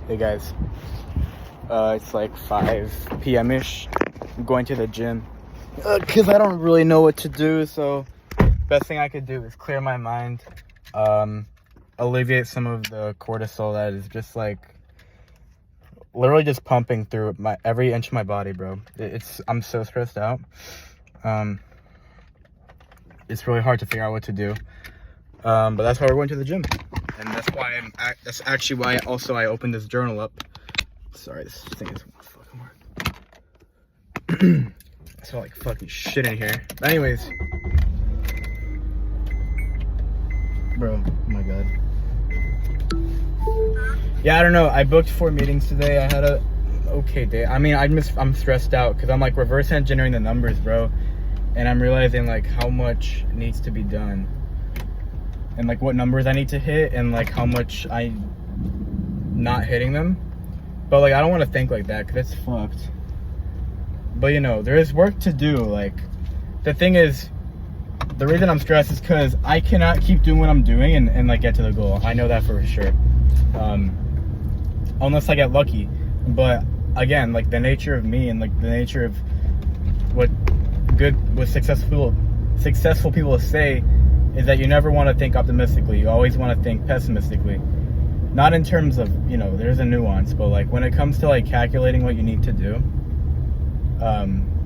Hey guys, it's like 5 p.m.-ish. I'm going to the gym because I don't really know what to do, so best thing I could do is clear my mind, alleviate some of the cortisol that is just like literally just pumping through my every inch of my body, bro. I'm so stressed out. It's really hard to figure out what to do, but that's why we're going to the gym. And that's actually why I opened this journal up. Sorry, this thing doesn't want to fucking work. I smell like fucking shit in here. But anyways. Bro, oh my god. Yeah, I don't know. I booked 4 meetings today. I had a okay day. I mean, I'm stressed out because I'm like reverse engineering the numbers, bro. And I'm realizing like how much needs to be done. And like what numbers I need to hit and like how much I'm not hitting them. But like I don't want to think like that because it's fucked. But you know, there is work to do. Like the thing is, the reason I'm stressed is because I cannot keep doing what I'm doing and like get to the goal. I know that for sure. Unless I get lucky. But again, like the nature of me and like the nature of what successful people say is that you never want to think optimistically. You always want to think pessimistically. Not in terms of, you know, there's a nuance, but like when it comes to like calculating what you need to do,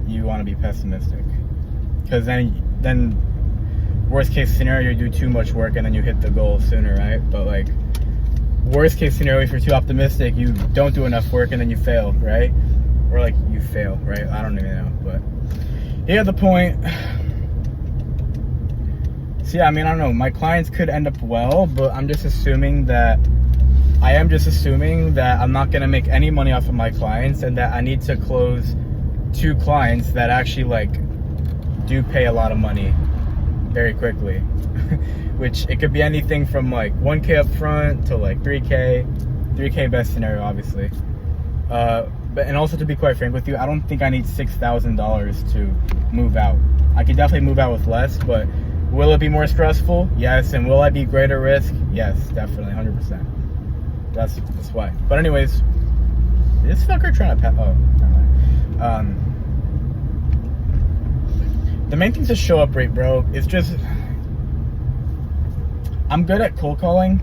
you want to be pessimistic. Because then worst case scenario, you do too much work and then you hit the goal sooner, right? But like worst case scenario, if you're too optimistic, you don't do enough work and then you fail, right? Or like you fail, right? I don't even know, but you get the point. So yeah, I mean, I don't know. My clients could end up well, but I'm just assuming that I'm not going to make any money off of my clients and that I need to close 2 clients that actually like do pay a lot of money very quickly. Which it could be anything from like 1K up front to like 3K best scenario, obviously. And also to be quite frank with you, I don't think I need $6,000 to move out. I could definitely move out with less, but will it be more stressful? Yes. And will I be greater risk? Yes, definitely, 100%. That's why. But anyways, this fucker trying to the main thing's the show up rate, bro. It's just I'm good at cold calling,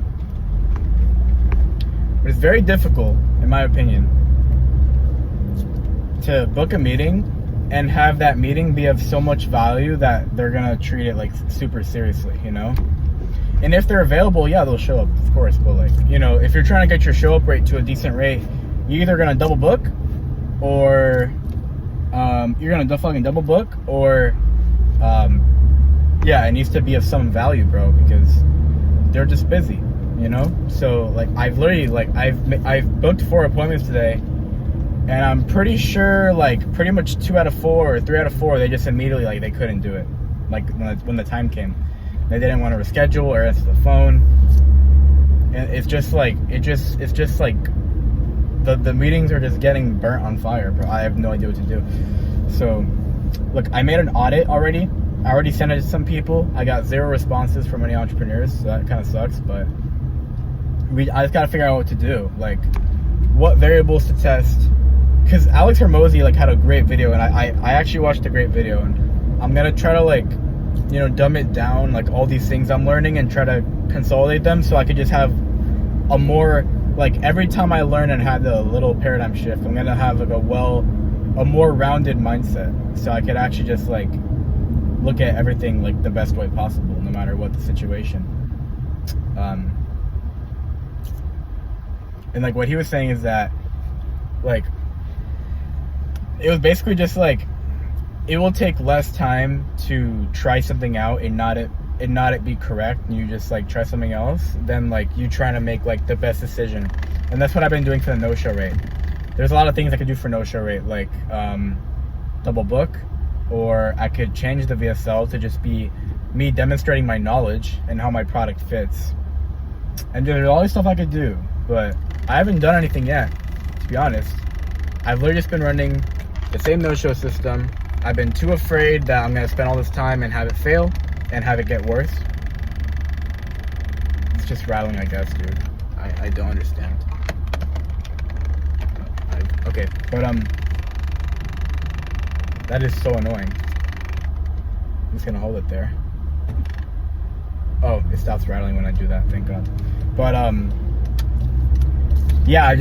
but it's very difficult, in my opinion, to book a meeting and have that meeting be of so much value that they're gonna treat it like super seriously, you know? And if they're available, yeah, they'll show up, of course. But like, you know, if you're trying to get your show up rate to a decent rate, you're either gonna double book or you're gonna fucking double book or yeah, it needs to be of some value, bro, because they're just busy, you know? So like I've literally like I've booked 4 appointments today, and I'm pretty sure like pretty much 2 out of 4 or 3 out of 4 they just immediately like they couldn't do it, like when the time came. They didn't want to reschedule or answer the phone, and it's just like the meetings are just getting burnt on fire, bro. I have no idea what to do. So look, I made an audit already. I already sent it to some people. I got 0 responses from any entrepreneurs, so that kind of sucks. But I just gotta figure out what to do, like what variables to test. Because Alex Hormozy like had a great video, and I actually watched a great video, and I'm gonna try to like, you know, dumb it down, like all these things I'm learning, and try to consolidate them so I could just have a more like every time I learn and have the little paradigm shift, I'm gonna have like a more rounded mindset, so I could actually just like look at everything like the best way possible, no matter what the situation. And like what he was saying is that like it was basically just like it will take less time to try something out and not it be correct, and you just like try something else than like you trying to make like the best decision. And that's what I've been doing for the no-show rate. There's a lot of things I could do for no-show rate, like double book, or I could change the VSL to just be me demonstrating my knowledge and how my product fits. And there's all this stuff I could do, but I haven't done anything yet, to be honest. I've literally just been running the same no-show system. I've been too afraid that I'm gonna spend all this time and have it fail and have it get worse. It's just rattling, I guess, dude. I don't understand. Okay, but that is so annoying. I'm just gonna hold it there. Oh, it stops rattling when I do that, thank God. But yeah, I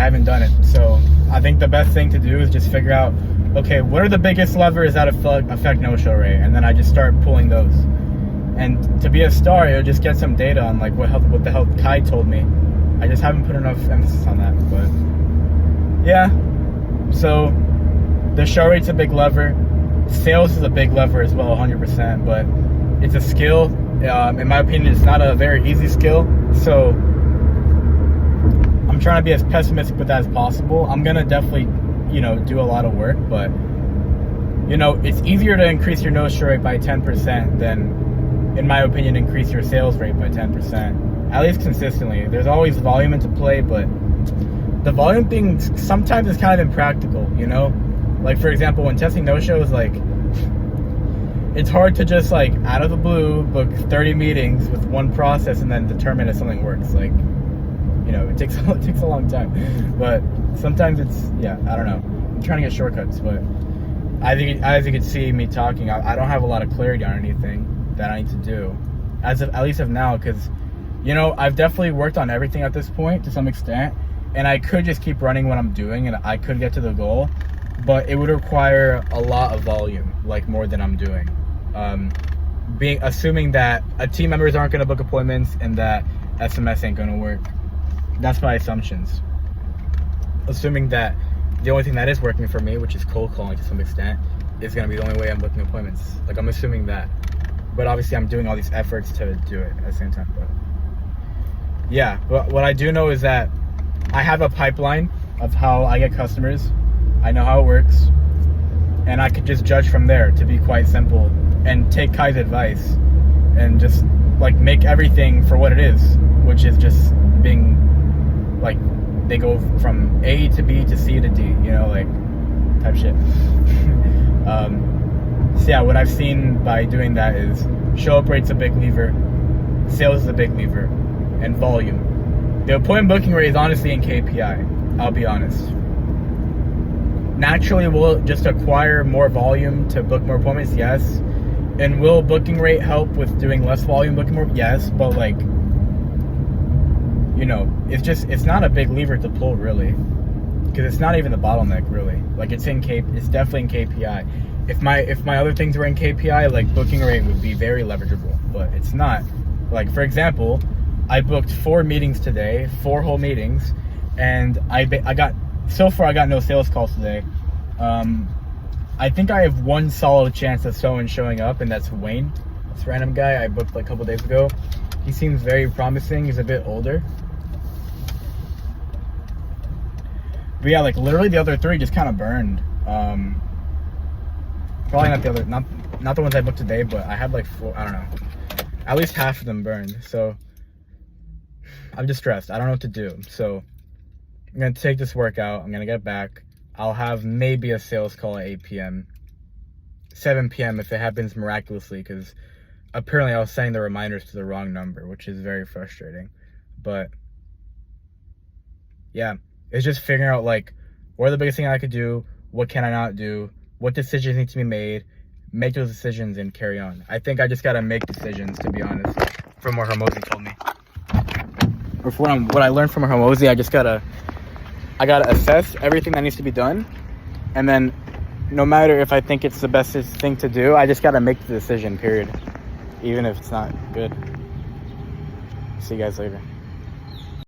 haven't done it. So I think the best thing to do is just figure out, okay, what are the biggest levers that affect no-show rate? And then I just start pulling those. And to be a star, it'll just get some data on like what the hell Kai told me. I just haven't put enough emphasis on that, but yeah. So the show rate's a big lever. Sales is a big lever as well, 100%, but it's a skill. In my opinion, it's not a very easy skill. So I'm trying to be as pessimistic with that as possible. I'm gonna definitely, do a lot of work, but it's easier to increase your no-show rate by 10% than, in my opinion, increase your sales rate by 10%. At least consistently. There's always volume into play, but the volume thing sometimes is kind of impractical, Like, for example, when testing no-shows, like, it's hard to just, like, out of the blue, book 30 meetings with one process and then determine if something works. Like, it takes a long time. But sometimes it's, I don't know. I'm trying to get shortcuts, but as you can see me talking, I don't have a lot of clarity on anything that I need to do. At least of now, because, I've definitely worked on everything at this point to some extent. And I could just keep running what I'm doing and I could get to the goal. But it would require a lot of volume, like more than I'm doing. Assuming that team members aren't going to book appointments and that SMS ain't going to work. That's my assumptions. Assuming that the only thing that is working for me, which is cold calling to some extent, is going to be the only way I'm booking appointments. Like, I'm assuming that. But obviously I'm doing all these efforts to do it at the same time. But yeah, but what I do know is that I have a pipeline of how I get customers. I know how it works, and I could just judge from there, to be quite simple, and take Kai's advice and just like make everything for what it is, which is just being like, they go from A to B to C to D, like type shit. So yeah, what I've seen by doing that is show up rate's a big lever, sales is a big lever, and volume. The appointment booking rate is honestly in KPI, I'll be honest. Naturally, we'll just acquire more volume to book more appointments, yes. And will booking rate help with doing less volume, booking more? Yes, but like, it's not a big lever to pull really, because it's not even the bottleneck really. Like, it's definitely in KPI. If my other things were in KPI, like booking rate would be very leverageable, but it's not. Like, for example, I booked 4 meetings today, 4 whole meetings, and I got no sales calls today. I think I have one solid chance of someone showing up, and that's Wayne. This random guy I booked like a couple days ago. He seems very promising. He's a bit older. But yeah, like literally the other 3 just kind of burned. Probably not the other, not the ones I booked today, but I had like 4. I don't know. At least half of them burned. So I'm distressed. I don't know what to do. So I'm gonna take this workout. I'm gonna get back. I'll have maybe a sales call at 8 p.m. 7 p.m. if it happens miraculously, because apparently I was sending the reminders to the wrong number, which is very frustrating. But yeah, it's just figuring out like, what are the biggest things I could do? What can I not do? What decisions need to be made? Make those decisions and carry on. I think I just gotta make decisions, to be honest, from what Hormozi told me. Or from what I learned from Hormozi, I gotta assess everything that needs to be done, and then no matter if I think it's the best thing to do, I just gotta make the decision, period, even if it's not good. See you guys later.